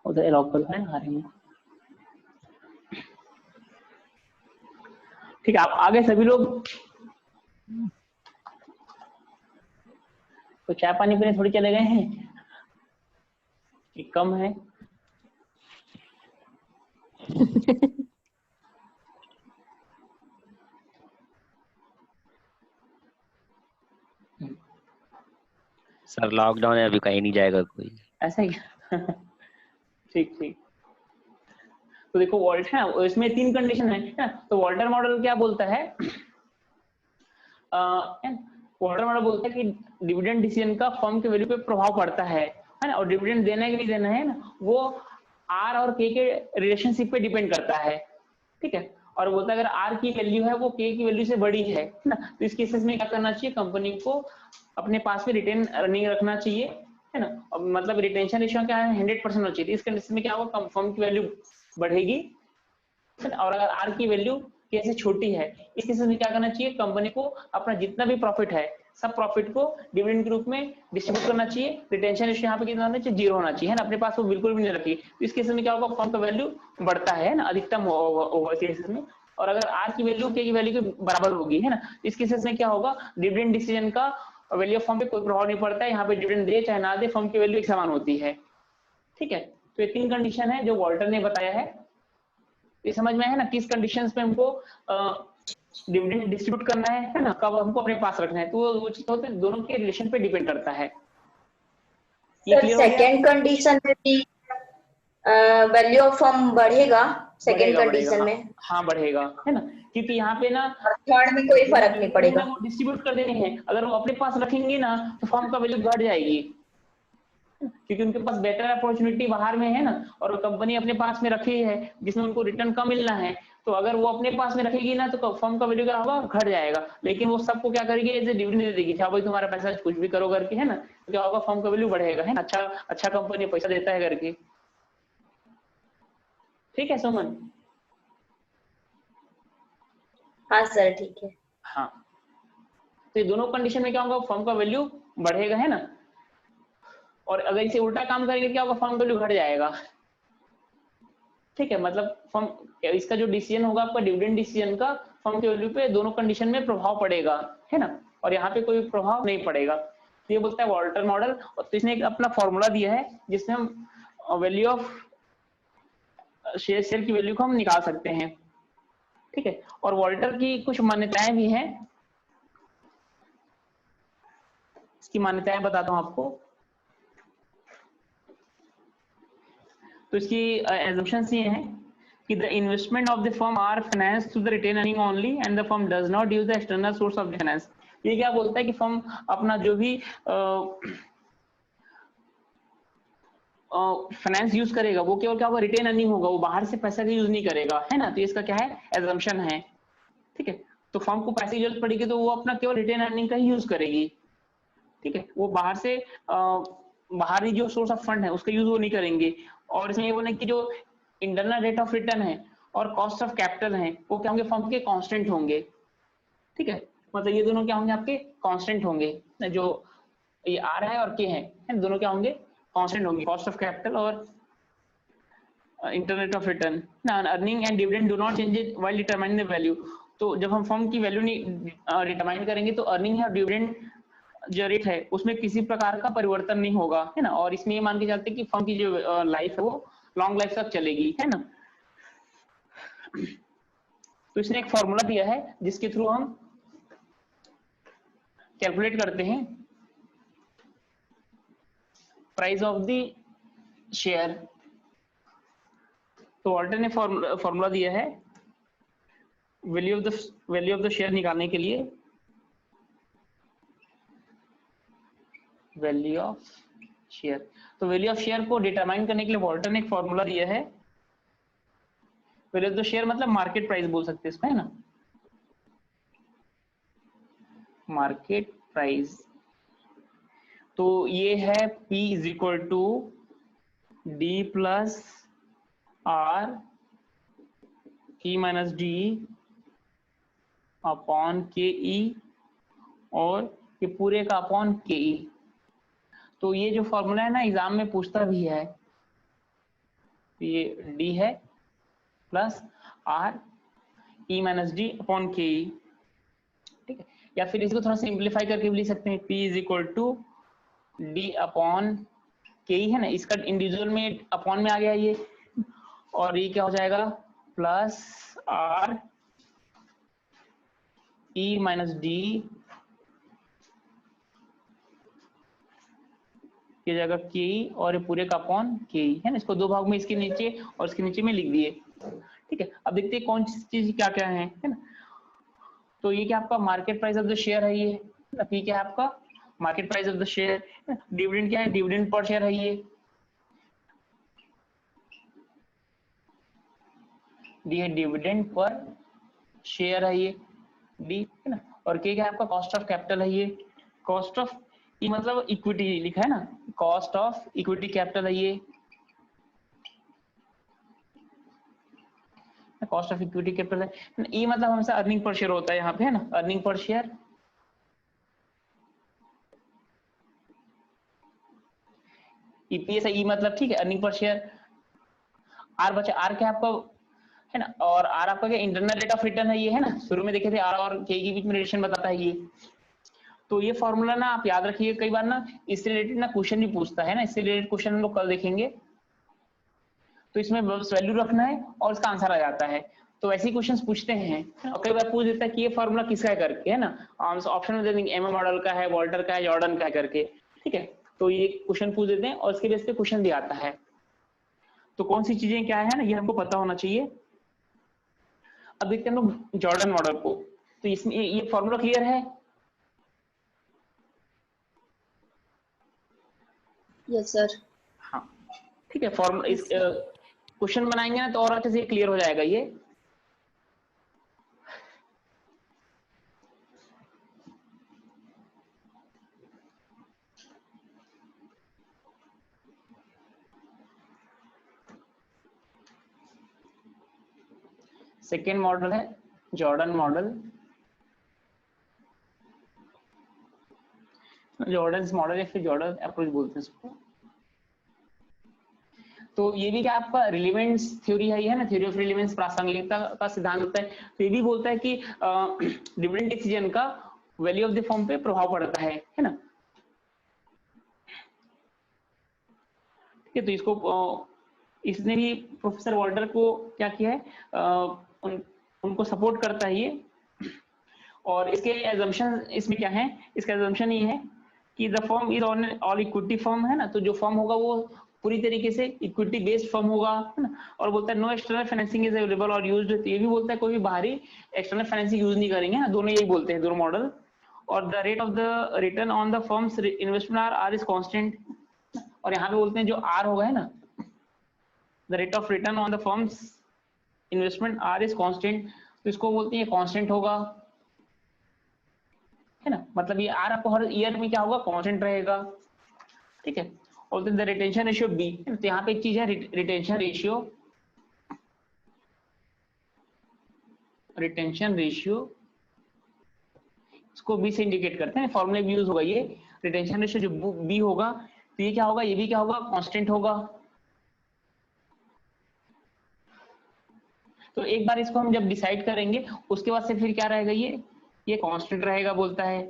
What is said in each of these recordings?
उधर लॉक कर देना हारे में। ठीक है, आप आगे सभी लोग तो चाय पानी पीने थोड़ी चले गए हैं कि कम है? सर लॉकडाउन है, अभी कहीं नहीं जाएगा कोई। ऐसा ही ठीक ठीक। तो देखो वॉल्ट है, इसमें 3 कंडीशन है ना। तो वॉल्टर मॉडल क्या बोलता है? वॉल्टर मॉडल बोलता है कि डिविडेंड डिसीजन का फर्म के वैल्यू पे प्रभाव पड़ता है ना, और डिविडेंड देना है कि नहीं देना है ना, वो आर और के रिलेशनशिप पे डिपेंड करता है। ठीक है, और बोलता है अगर आर की वैल्यू है वो के की वैल्यू से बड़ी है ना, तो इस केसेस में क्या करना चाहिए? कंपनी को अपने पास में रिटेन अर्निंग रखना चाहिए, है ना। मतलब रिटेंशन रेशियो क्या है? 100% होना चाहिए। इस कंडीशन में क्या होगा? फर्म की वैल्यू बढ़ेगी, और अगर आर की वैल्यू के से छोटी है, इस केस में क्या करना चाहिए? कंपनी को अपना जितना भी प्रॉफिट है सब प्रॉफिट को डिविडेंड के रूप में डिस्ट्रीब्यूट करना चाहिए। रिटेंशन रेशियो यहाँ पे कितना होना चाहिए? 0 होना चाहिए, है ना। अपने पास वो बिल्कुल भी नहीं रखी, तो इस केस में क्या होगा? फर्म का वैल्यू बढ़ता है ना, अधिकतम होगा इस केस में। और अगर आर की वैल्यू के की वैल्यू के बराबर होगी, है ना, इस केसेस में क्या होगा? डिविडेंड डिसीजन का वैल्यू ऑफ फर्म पे कोई प्रभाव नहीं पड़ता है। यहाँ पे डिविडेंड दे चाहे ना दे, फर्म की वैल्यू एक समान होती है। ठीक है, तो ये 3 कंडीशन है जो वॉल्टर ने बताया है। ये समझ में है ना, किस कंडीशंस पे हमको डिविडेंड डिस्ट्रीब्यूट करना है ना, कब हमको अपने पास रखना है, तो वो चीज होते हैं, दोनों के रिलेशन पे डिपेंड करता है। ये क्लियर हो गया? सेकंड कंडीशन में भी वैल्यू ऑफ फर्म बढ़ेगा सेकंड कंडीशन में? हाँ बढ़ेगा, है ना, क्योंकि यहाँ पे ना थर्ड में कोई फर्क नहीं पड़ेगा। वो डिस्ट्रीब्यूट कर देने हैं, अगर वो अपने पास रखेंगे ना तो फर्म का वैल्यू घट जाएगी, क्योंकि उनके पास बेटर अपॉर्चुनिटी बाहर में है ना, और कंपनी अपने पास में रखी है जिसमें उनको रिटर्न कम मिलना है, तो अगर वो अपने पास में रखेगी ना तो फर्म का वैल्यू क्या होगा? घट जाएगा। लेकिन वो सबको क्या करेगी? एज ए डिविडेंड दे देगी, क्या भाई तुम्हारा पैसा कुछ भी करो करके, है ना, तो क्या होगा? फर्म का वैल्यू बढ़ेगा, है ना। अच्छा कंपनी पैसा देता है करके। ठीक है सुमन? हाँ सर ठीक है। हाँ, तो ये दोनों कंडीशन में क्या होगा? फर्म का वैल्यू बढ़ेगा, है ना, और अगर इसे उल्टा काम करेंगे क्या होगा? फर्म वैल्यू घट जाएगा। ठीक है, मतलब फर्म इसका जो डिसीजन होगा आपका डिविडेंड डिसीजन का, फर्म के वैल्यू पे दोनों कंडीशन में प्रभाव पड़ेगा, है ना, और यहाँ पे कोई प्रभाव नहीं पड़ेगा। तो ये बोलता है वॉल्टर मॉडल, और तो इसने एक अपना फॉर्मूला दिया है जिसमें हम वैल्यू ऑफ शेयर की वैल्यू को हम निकाल सकते हैं। ठीक है, और वॉल्टर की कुछ मान्यताएं भी हैं, इसकी मान्यताएं बताता हूं आपको। तो इसकी assumptions ये हैं कि the investment of the firm are financed through the retained earning only and the firm does not use the external source of finance। ये क्या बोलता है कि फर्म अपना जो भी फाइनेंस यूज करेगा वो केवल क्या होगा? रिटेन अर्निंग होगा, वो बाहर से पैसा का यूज नहीं करेगा, है ना। तो इसका क्या है? एजम्पशन है। ठीक है, तो फर्म को पैसे की जरूरत पड़ेगी तो वो अपना केवल रिटेन अर्निंग का ही यूज करेगी। ठीक है, वो बाहर से बाहरी जो सोर्स ऑफ फंड है उसका यूज वो नहीं करेंगे। और इसमें ये बोले कि जो इंटरनल रेट ऑफ रिटर्न है और कॉस्ट ऑफ कैपिटल है वो क्या होंगे? फर्म के कांस्टेंट होंगे। ठीक है, मतलब ये दोनों क्या होंगे? आपके कांस्टेंट होंगे। जो ये आर है और के है दोनों क्या होंगे? कांस्टेंट होंगे। कॉस्ट ऑफ कैपिटल और इंटरनल रेट ऑफ रिटर्न ना, earning and dividend do not change while determining the value. तो जब हम फर्म की वैल्यू नहीं डिटरमाइन करेंगे तो अर्निंग है और डिविडेंड जो रेट है उसमें किसी प्रकार का परिवर्तन नहीं होगा, है ना। और इसमें ये मान के चलते कि फर्म की जो लाइफ है वो लॉन्ग लाइफ तक चलेगी, है ना। तो इसने एक फॉर्मूला दिया है जिसके थ्रू हम कैलकुलेट करते हैं प्राइस ऑफ द शेयर। तो वॉल्टर ने फॉर्मूला दिया है वैल्यू ऑफ द शेयर निकालने के लिए। वैल्यू ऑफ शेयर, तो वैल्यू ऑफ शेयर को डिटरमाइन करने के लिए वॉल्टर ने एक फॉर्मूला दिया है। वैल्यू ऑफ द शेयर मतलब मार्केट प्राइस बोल सकते हैं इसको, है ना, मार्केट प्राइस। तो ये है P is equal to D plus R P minus D upon KE, और ये पूरे का अपॉन KE। तो ये जो फॉर्मूला है ना एग्जाम में पूछता भी है, ये डी है plus R E minus D upon K ई, ठीक है। या फिर इसको थोड़ा सिंप्लीफाई करके भी लिख सकते हैं, P is equal to D upon K E है ना, इसका इंडिविजुअल में अपॉन में आ गया ये, और ये क्या हो जाएगा plus R E minus D, ये जाएगा के ई और ये पूरे का अपॉन के ई है ना। इसको दो भाग में इसके नीचे और इसके नीचे में लिख दिए, ठीक है। अब देखते हैं कौन सी चीज क्या क्या है ना। तो ये क्या आपका market price of the share है, ये पी क्या है आपका market price of the share, dividend क्या है डिविडेंड पर शेयर है ये, डी है डिविडेंड पर शेयर है ये डी है ना, और के क्या है आपका कॉस्ट ऑफ कैपिटल है ये, कॉस्ट ऑफ ये मतलब इक्विटी लिखा है ना, कॉस्ट ऑफ इक्विटी कैपिटल है ये, कॉस्ट ऑफ इक्विटी कैपिटल है। ई मतलब हमेशा अर्निंग पर शेयर होता है यहाँ पे है ना, अर्निंग पर शेयर। ईपीएस ई मतलब ठीक है अर्निंग पर शेयर। आर बचा, आर क्या आपका है ना, और आर आपका क्या इंटरनल रेट ऑफ रिटर्न है ये है ना, शुरू में देखे थे आर और के बीच में रिलेशन बताता है ये। तो ये फॉर्मूला ना आप याद रखिए, कई बार ना इससे रिलेटेड ना क्वेश्चन भी पूछता है ना, इससे रिलेटेड क्वेश्चन हम लोग कल देखेंगे। तो इसमें बस वैल्यू रखना है और इसका आंसर आ जाता है। तो ऐसे क्वेश्चंस पूछते हैं और कई बार पूछ देता है कि ये फॉर्मूला किसका है करके है ना, ऑप्शन में दे देंगे एमए मॉडल का है, वॉल्टर का है, जॉर्डन का है करके, ठीक है। तो ये क्वेश्चन पूछ देते हैं और इसके बेस पे क्वेश्चन भी आता है। तो कौन सी चीजें क्या है ना ये हमको पता होना चाहिए। अब देखते हैं हम लोग जॉर्डन मॉडल को, तो इसमें ये फॉर्मूला क्लियर है। Yes sir. हाँ ठीक है, फॉर्मूला इस क्वेश्चन बनाएंगे ना तो और अच्छे से क्लियर हो जाएगा ये। सेकेंड मॉडल है जॉर्डन मॉडल, जॉर्डन मॉडल या फिर जॉर्डन अप्रोच बोलते हैं इसको। तो ये भी क्या आपका रिलेवेंस थ्योरी है ना, थ्योरी ऑफ रिलेवेंस प्रासंगिकता का सिद्धांत होता है। तो ये भी बोलता है कि डिविडेंड डिसीजन का वैल्यू ऑफ द फर्म पे प्रभाव पड़ता है ना। ठीक है, तो इसको इसने भी प्रोफेसर वॉल्टर को क्या किया है, उनको सपोर्ट करता है ये। और इसके एजम्पशन इसमें क्या है, इसका एजम्पशन ये है कि the firm is all equity firm है ना, तो जो फर्म होगा वो पूरी तरीके से इक्विटी बेस्ड फर्म होगा है ना। और बोलता है no external financing is available और यूज्ड, तो ये भी बोलता है कोई भी बाहरी एक्सटर्नल फाइनेंसिंग यूज नहीं करेंगे ना, दोनों यही बोलते हैं दोनों मॉडल। और the rate of the return on the firms investment r is constant, और यहाँ पे बोलते हैं जो आर होगा है ना, the rate of return on the firms investment r is constant, तो इसको बोलते हैं कांस्टेंट होगा है ना, मतलब ये आर आपको हर ईयर में क्या होगा कांस्टेंट रहेगा, ठीक है। और द रिटेंशन रेशियो बी, तो यहाँ पे एक चीज है रिटेंशन रेशियो, रिटेंशन रेशियो इसको बी से इंडिकेट करते हैं, फॉर्मूले भी यूज होगा ये। रिटेंशन रेशियो जो बी होगा तो ये क्या होगा, ये भी क्या होगा कांस्टेंट होगा। तो एक बार इसको हम जब डिसाइड करेंगे उसके बाद से फिर क्या रहेगा, ये कांस्टेंट रहेगा बोलता है,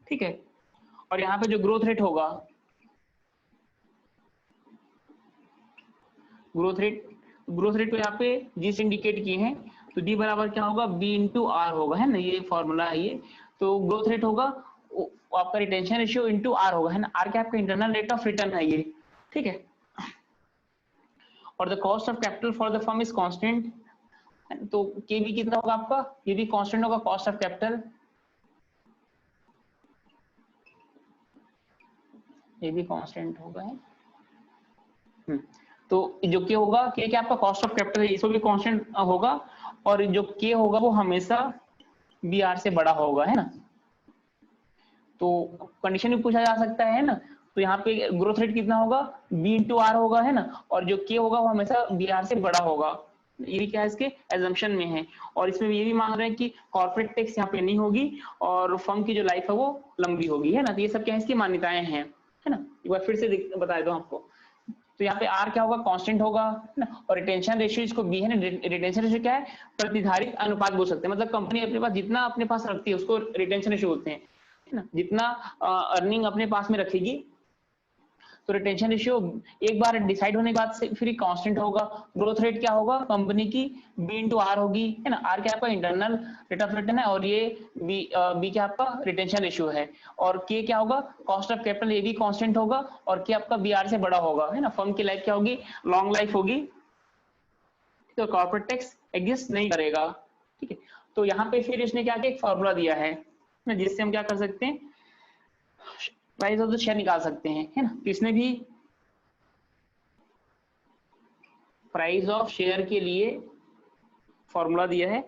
ठीक है। और यहाँ पे जो ग्रोथ रेट होगा, ग्रोथ रेट को यहाँ पे जी से इंडिकेट किए हैं, तो डी बराबर क्या होगा बी इंटू आर होगा है ना, ये फॉर्मूला है ये। तो ग्रोथ रेट होगा आपका रिटेंशन रेशियो इंटू आर होगा है ना, आर क्या आपका इंटरनल रेट ऑफ रिटर्न है ये, ठीक है। और the cost of capital for the firm is constant, तो के भी कितना होगा आपका, ये भी कांस्टेंट होगा कॉस्ट ऑफ कैपिटल, ये भी कांस्टेंट होगा है। तो जो के होगा, के क्या आपका कॉस्ट ऑफ कैपिटल है, इसको भी कांस्टेंट होगा, और जो के होगा वो हमेशा बी आर से बड़ा होगा है ना। तो कंडीशन भी पूछा जा सकता है ना, तो यहाँ पे ग्रोथ रेट कितना होगा बी इंटू आर होगा है ना, और जो के होगा वो हमेशा बी आर से बड़ा होगा, ये भी क्या है इसके एजम्पशन में है। और इसमें ये भी मान रहे हैं कि कॉर्पोरेट टैक्स यहाँ पे नहीं होगी और फर्म की जो लाइफ है वो लंबी होगी है ना। तो ये सब क्या है इसकी मान्यताएं हैं है ना, एक बार फिर से बता दो आपको। तो यहाँ पे आर क्या होगा, कांस्टेंट होगा ना, और रिटेंशन रेशियो इसको बी है ना, रिटेंशन रेशियो क्या है, प्रतिधारित अनुपात बोल सकते हैं, मतलब कंपनी अपने पास जितना अपने पास रखती है उसको रिटेंशन रेशियो बोलते हैं, है ना, जितना अर्निंग अपने पास में रखेगी। तो रिटेंशन रेशियो एक बार डिसाइड होने के बाद से फिर कांस्टेंट होगा। ग्रोथ रेट क्या होगा कंपनी की, बी इंटू आर होगी, है ना, आर क्या आपका इंटरनल रेट ऑफ रिटर्न है, और ये बी क्या आपका रिटेंशन रेशियो है, और के क्या होगा, कॉस्ट ऑफ कैपिटल, ये भी कांस्टेंट होगा, और के आपका बी आर से बड़ा होगा, है ना। फर्म की लाइफ क्या होगी, लॉन्ग लाइफ होगी, तो कॉर्पोरेट टैक्स एग्जिस्ट नहीं करेगा, ठीक है। तो यहाँ पे फिर इसने क्या किया, एक फॉर्मूला दिया है जिससे हम क्या कर सकते हैं, प्राइस ऑफ द शेयर निकाल सकते हैं, है ना। तो इसने भी प्राइस ऑफ शेयर के लिए फॉर्मूला दिया है,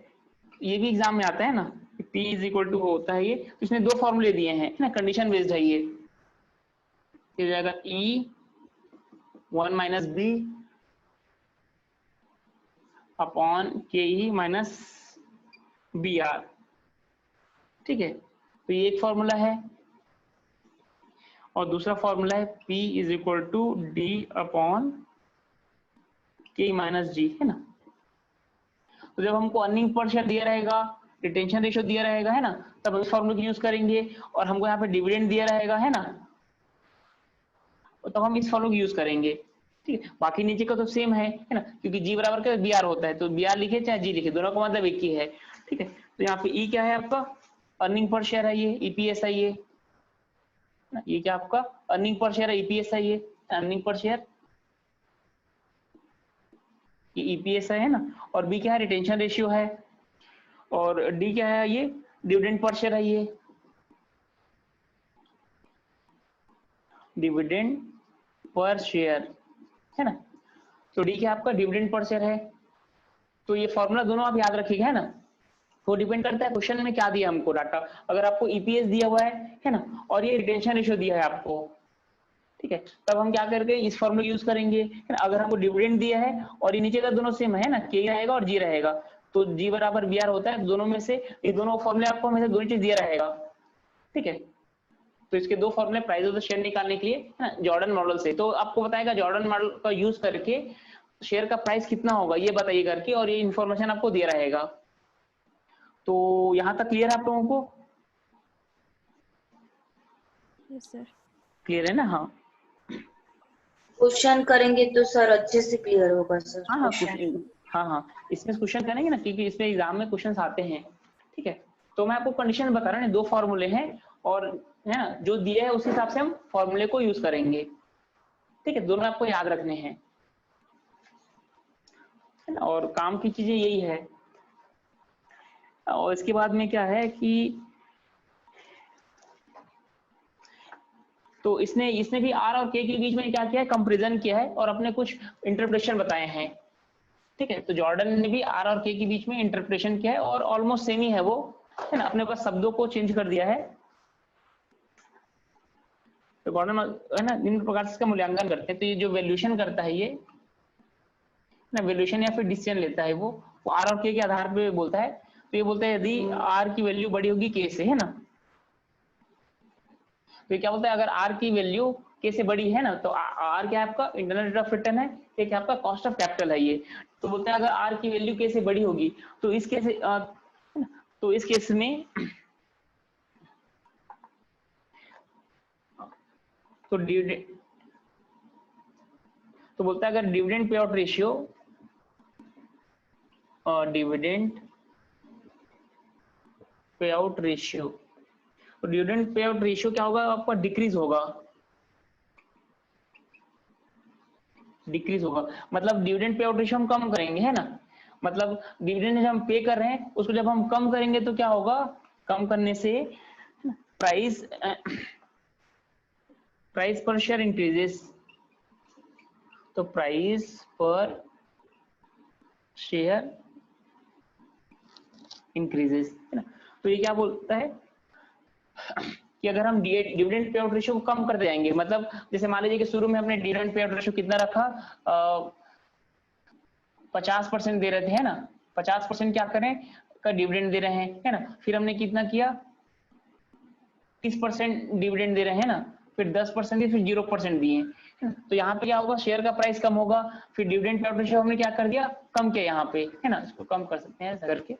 ये भी एग्जाम में आता है ना, P इज इक्वल टू होता है ये, तो इसने दो फॉर्मूले दिए हैं ना, कंडीशन बेस्ड है ये हो जाएगा E1 minus B upon K E minus B are, ठीक है। तो ये एक फॉर्मूला है, और दूसरा फॉर्मूला है P is equal to D upon K minus G, है ना। तो जब हमको अर्निंग पर शेयर दिया रहेगा, रिटेंशन रेशियो दिया रहेगा, है ना, तब इस फॉर्मूले को यूज करेंगे, और हमको यहाँ पे डिविडेंड दिया रहेगा, है ना, तो हम इस फॉर्मूले को यूज करेंगे, ठीक है। बाकी नीचे का तो सेम है ना, क्योंकि जी बराबर का बी आर होता है, तो बी आर लिखे चाहे जी लिखे, दोनों का मतलब एक ही है, ठीक है। तो यहाँ पे ई क्या है आपका, अर्निंग पर शेयर है, ये ईपीएस है, ये क्या आपका अर्निंग पर शेयर है, ईपीएस है, ये अर्निंग पर शेयर, ये ईपीएस है ना, और बी क्या है, रिटेंशन रेशियो है, और डी क्या है, ये डिविडेंड पर शेयर है, ये डिविडेंड पर शेयर, है ना। तो डी क्या आपका डिविडेंड पर शेयर है। तो ये फॉर्मूला दोनों आप याद रखिएगा, है ना, वो डिपेंड करता है क्वेश्चन में क्या दिया हमको डाटा। अगर आपको ईपीएस दिया हुआ है ना, और ये रिटेंशन रेशियो दिया है आपको, ठीक है, तब हम क्या करके इस फॉर्मूला यूज करेंगे, है ना। अगर हमको डिविडेंड दिया है और ये नीचे का दोनों सेम है ना, के रहेगा और जी रहेगा, तो जी बराबर बी आर होता है, दोनों में से ये दोनों फॉर्मूले आपको हमेशा दोनों चीज दिया रहेगा, ठीक है। तो इसके दो फॉर्मूले प्राइस ऑफ द शेयर निकालने के लिए, है ना, जॉर्डन मॉडल से, तो आपको बताएगा जॉर्डन मॉडल का यूज करके शेयर का प्राइस कितना होगा ये बताइए करके, और ये इन्फॉर्मेशन आपको दिया रहेगा। तो यहां तक क्लियर है आप लोगों को? Yes sir. क्लियर है ना? हाँ क्वेश्चन करेंगे तो सर अच्छे से क्लियर होगा सर। हाँ हाँ, इसमें क्वेश्चन करेंगे ना, क्योंकि इसमें एग्जाम में क्वेश्चन आते हैं, ठीक है। तो मैं आपको कंडीशन बता रहा हूँ, दो फॉर्मूले हैं, और है ना, जो दिया है उस हिसाब से हम फॉर्मूले को यूज करेंगे, ठीक है। दोनों आपको याद रखने हैं, है ना, और काम की चीजें यही है। और इसके बाद में क्या है कि तो इसने भी आर और के के बीच में क्या किया है, कंपैरिजन किया है, और अपने कुछ इंटरप्रिटेशन बताए हैं, ठीक है। तो जॉर्डन ने भी आर और के के बीच में इंटरप्रिटेशन किया है, और ऑलमोस्ट सेम ही है वो, है ना, अपने पास शब्दों को चेंज कर दिया है। तो जॉर्डन है ना, निम्न प्रकार से इसका मूल्यांकन करते हैं। तो ये जो वैल्यूएशन करता है, ये ना वैल्यूएशन या फिर डिसीजन लेता है, वो आर और के आधार पे बोलता है। तो ये बोलता है यदि आर की वैल्यू बड़ी होगी के से, है ना, तो क्या बोलता है, अगर आर की वैल्यू के से बड़ी है ना, तो आर क्या आपका इंटरनल रेट ऑफ रिटर्न है, ये क्या आपका कॉस्ट ऑफ कैपिटल है ये। तो बोलते हैं अगर आर की वैल्यू के से बड़ी होगी, तो इस केस तो इस केस में तो डिविडेंड, तो बोलता है अगर dividend pay out ratio dividend pay out ratio, तो डिविडेंड पे आउट रेशियो क्या होगा आपका, डिक्रीज होगा, मतलब डिविडेंड पे आउट रेशियो हम कम करेंगे, है ना, मतलब डिविडेंड जब हम पे कर रहे हैं उसको जब हम कम करेंगे तो क्या होगा, कम करने से प्राइस पर शेयर इंक्रीजेस, तो प्राइस पर शेयर इंक्रीजेस, है ना। तो ये क्या बोलता है कि अगर हम डिविडेंड पे आउट रेशियो को कम करते जाएंगे, मतलब जैसे मान लीजिए कि शुरू में हमने डिविडेंड पे आउट रेशियो कितना रखा, 50% दे रहे थे, है ना, 50% क्या करें का डिविडेंड दे रहे हैं, है ना, फिर हमने कितना किया 30% डिविडेंड दे रहे हैं ना, फिर 10% दिए, फिर 0% दिए, तो यहाँ पे क्या होगा, शेयर का प्राइस कम होगा, फिर डिविडेंड पे आउट रेशियो हमने क्या कर दिया, कम किया यहाँ पे, है ना, इसको कम कर सकते हैं ऐसा करके।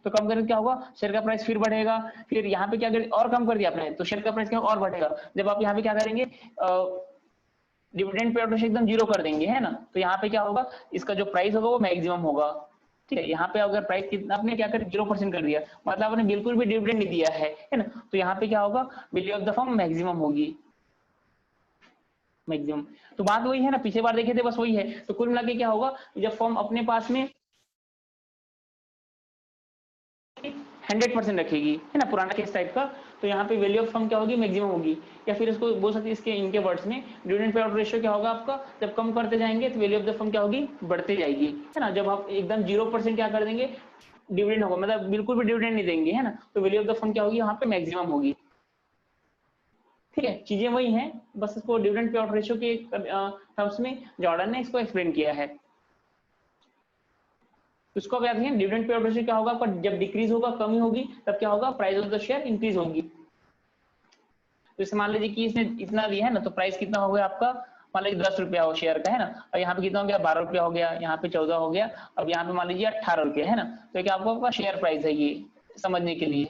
तो कम करके क्या होगा, शेयर का प्राइस फिर बढ़ेगा, फिर यहाँ पे क्या कर, और कम कर दिया आपने, तो शेयर का प्राइस क्या और बढ़ेगा। जब आप यहाँ पे क्या करेंगे, डिविडेंड पे आउट रेशियो एकदम 0 कर देंगे, है ना, तो यहाँ पे क्या होगा, इसका जो प्राइस होगा वो मैक्सिमम होगा। ठीक है, यहाँ पे अगर प्राइस कितना आपने क्या कर 0% कर दिया, मतलब आपने बिल्कुल भी डिविडेंड नहीं दिया है ना, तो यहाँ पे क्या होगा, value of the firm maximum होगी, मैक्सिमम। तो बात वही है ना, पीछे बार देखे थे बस वही है। तो कुल मिला के क्या होगा, जब फर्म अपने पास में 100% रखेगी, है ना, पुराना केस टाइप का, तो यहाँ पे वैल्यू ऑफ फर्म क्या होगी, मैक्सिमम होगी। या फिर इसको बोल सकते हैं, इसके इनके वर्ड्स में डिविडेंड पे आउट रेशियो क्या होगा आपका, जब कम करते जाएंगे तो वैल्यू ऑफ द फर्म क्या होगी, बढ़ते जाएगी, है ना। जब आप एकदम 0% क्या कर देंगे, डिविडेंड होगा, मतलब बिल्कुल भी डिविडेंड नहीं देंगे, है ना, तो वैल्यू ऑफ द फर्म क्या होगी, यहाँ पे मैक्सिमम होगी। ठीक है, चीजें वही हैं, बस इसको डिविडेंड पे आउट रेशियो के टर्म्स में जॉर्डन ने इसको एक्सप्लेन किया है। उसको अब याद रखिए, डिविडेंड पे आउट रेशियो क्या होगा आपका, जब डिक्रीज होगा, कमी होगी, तब क्या होगा, price of the share increase होगी। तो इसे मान लीजिए कि इसने इतना दिया है ना, तो प्राइस कितना हो गया आपका, मान लीजिए 10 रुपया हो शेयर का, है ना, और यहाँ पे कितना हो गया, 12 रुपया हो गया, यहाँ पे 14 हो गया, अब यहाँ पे मान लीजिए 18 रुपया, है ना। तो क्या आपका शेयर प्राइस है, ये समझने के लिए।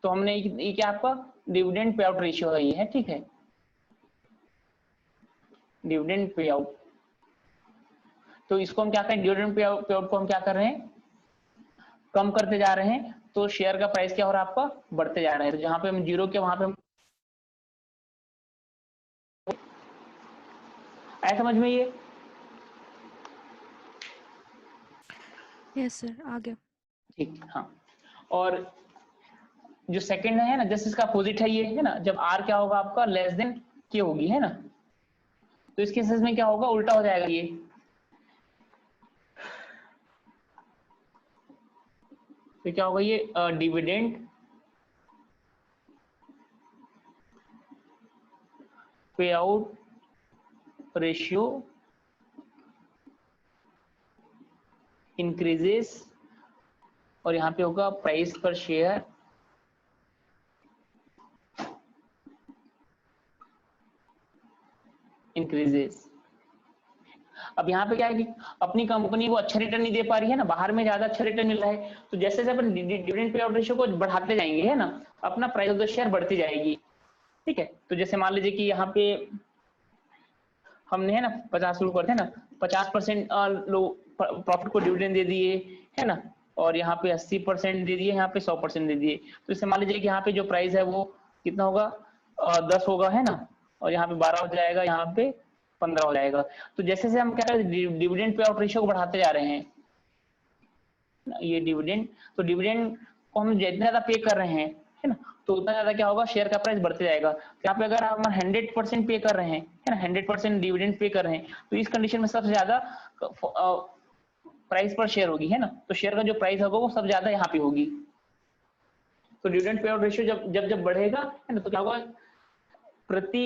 तो हमने ये क्या आपका डिविडेंड पे आउट रेशियो है ये, है, ठीक है, डिविडेंड पे आउट। तो इसको हम क्या करें, डिविडेंड पे आउट को हम क्या कर रहे हैं, कम करते जा रहे हैं, तो शेयर का प्राइस क्या हो रहा है आपका, बढ़ते जा रहा है। तो जहां पे हम 0 के वहां पे हम आया समझ में ये। यस सर, आ गया। ठीक, हाँ। और जो सेकंड है ना, जस्ट इसका अपोजिट है ये, है ना, जब आर क्या होगा आपका, लेस देन के होगी, है ना, तो इस केसेस में क्या होगा, उल्टा हो जाएगा ये। तो क्या होगा ये, dividend pay out ratio increases, और यहाँ पे होगा प्राइस पर शेयर इंक्रीजेस। अब यहाँ पे क्या है कि अपनी कंपनी वो अच्छा रिटर्न नहीं दे पा रही है ना, बाहर में ज्यादा अच्छा रिटर्न मिल रहा है, तो जैसे जैसे अपन डिविडेंड पे आउट रेशियो को बढ़ाते जाएंगे, है ना, अपना प्राइस ऑफ द शेयर बढ़ती जाएगी। ठीक है, तो जैसे मान लीजिए कि यहाँ पे हमने, है ना, 50 शुरू करते हैं ना, 50% लोग प्रॉफिट को डिविडेंड दे दिए, है ना, और यहाँ पे 80% दे दिए, यहाँ पे 100% दे दिए। तो इससे मान लीजिए कि यहाँ पे जो प्राइस है वो कितना होगा, 10 होगा, है ना, और यहाँ पे 12 हो जाएगा, यहाँ पे 15 हो जाएगा। तो जैसे जैसे हम क्या करें, डिविडेंड पे आउट रेशियो को बढ़ाते जा रहे हैं, ये डिविडेंड, तो डिविडेंड को हम जितना ज्यादा पे कर रहे हैं, है ना, तो उतना ज्यादा क्या होगा, शेयर का प्राइस बढ़ते जाएगा। तो यहाँ पे अगर हम 100% पे कर रहे हैं, है ना, 100% डिविडेंड पे कर रहे हैं, तो इस कंडीशन में सबसे ज्यादा प्राइस पर शेयर होगी, है ना, तो शेयर का जो प्राइस होगा वो सबसे ज्यादा यहाँ पे होगी। तो डिविडेंड पे आउट रेशियो जब जब जब बढ़ेगा, है ना, तो क्या होगा, प्रति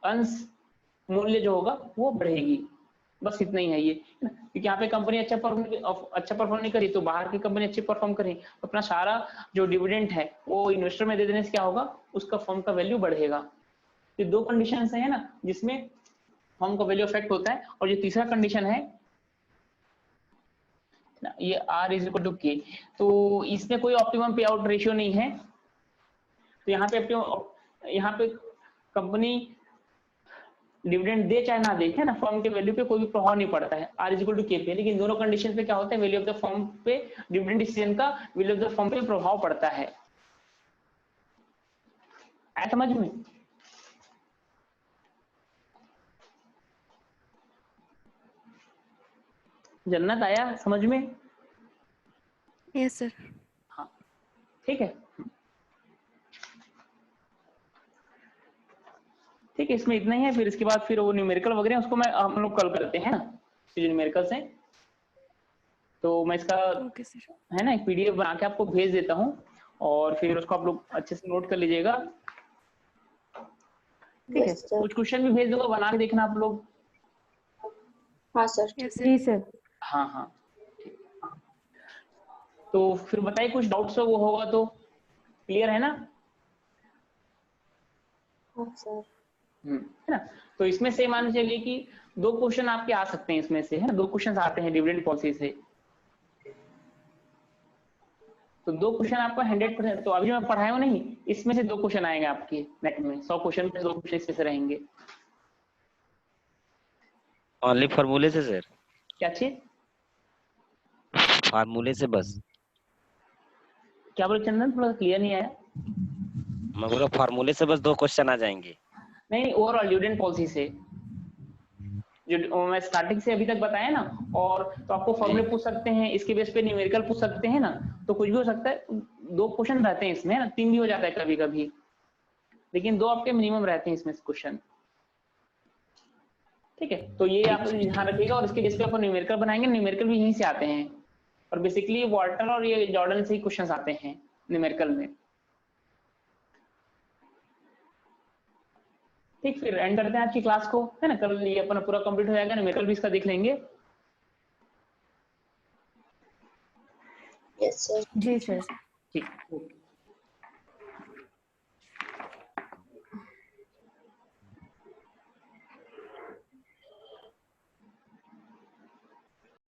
अंश मूल्य जो होगा वो बढ़ेगी। बस इतना ही है ये, है ना, क्योंकि यहाँ पे कंपनी अच्छा परफॉर्म नहीं करी, तो बाहर की कंपनी अच्छी परफॉर्म करी, तो अपना सारा जो डिविडेंड है वो इन्वेस्टर में दे देने से क्या होगा, उसका फर्म का वैल्यू बढ़ेगा। ये दो कंडीशन है ना जिसमें फर्म का वैल्यू अफेक्ट होता है। और जो तीसरा कंडीशन है ना, ये आर इज इक्वल टू के, तो इसमें कोई ऑप्टिमम पे आउट रेशियो नहीं है। तो यहाँ पे कंपनी डिविडेंड दे चाहे ना दे, है ना, फर्म के वैल्यू पे कोई भी प्रभाव नहीं पड़ता है, आर इज इक्वल टू के पे। लेकिन दोनों कंडीशन पे क्या होता है, वैल्यू ऑफ द फर्म पे, डिविडेंड डिसीजन का वैल्यू ऑफ द फर्म पे प्रभाव पड़ता है। आया समझ में। जन्नत आया समझ में। Yes sir. हाँ, ठीक है, ठीक है, इसमें इतना ही है। फिर इसके बाद फिर वो न्यूमेरिकल वगैरह उसको हम लोग कल करते हैं ना, जो न्यूमेरिकल्स हैं। तो मैं इसका ओके सर। है ना एक पीडीएफ बना के आपको भेज देता हूँ, और फिर उसको आप लोग अच्छे से नोट कर लीजिएगा। ठीक है, यस सर। कुछ क्वेश्चन भी भेज दूंगा, बना के देखना आप लोग। हाँ सर। यस जी सर। सर। हाँ हाँ, तो फिर बताइए कुछ डाउट्स हो वो होगा तो। क्लियर है ना। हाँ सर। है ना। तो इसमें से मान चलिए कि 2 क्वेश्चन आपके आ सकते हैं इसमें से, है ना, 2 क्वेश्चन आते हैं डिविडेंड पॉलिसी से। तो 2 क्वेश्चन आपका 100%, तो अभी जो मैं पढ़ाया हूं नहीं, इसमें से 2 क्वेश्चन आएंगे आपके नेट में, 100 क्वेश्चन में 2 क्वेश्चन इसमें से रहेंगे। ओनली फॉर्मूले से सर? क्या चीज? फार्मूले से बस? क्या बोले चंदन, थोड़ा क्लियर नहीं आया। मैं बोला फार्मूले से बस 2 क्वेश्चन आ जाएंगे? नहीं, ओवरऑल डिविडेंड पॉलिसी से, जो मैं स्टार्टिंग से अभी तक बताया ना, और तो आपको फॉर्मूले पूछ सकते हैं, इसके बेस पे न्यूमेरिकल पूछ सकते हैं ना, तो कुछ भी हो सकता है। 2 क्वेश्चन रहते हैं इसमें ना, 3 भी हो जाता है कभी कभी, लेकिन 2 आपके मिनिमम रहते हैं इसमें क्वेश्चन। ठीक है, तो ये आप ध्यान रखिएगा, और इसके बेस पे आप न्यूमेरिकल बनाएंगे, न्यूमेरिकल भी यहीं से आते हैं, और बेसिकली वॉल्टर और ये जॉर्डन से ही क्वेश्चन आते हैं न्यूमेरिकल में। ठीक, फिर एंड करते हैं आज की क्लास को, है ना। कल ये अपना पूरा कंप्लीट हो जाएगा, न्यूमेरिकल भी इसका देख लेंगे। Yes sir. जी सर। ठीक, ओके।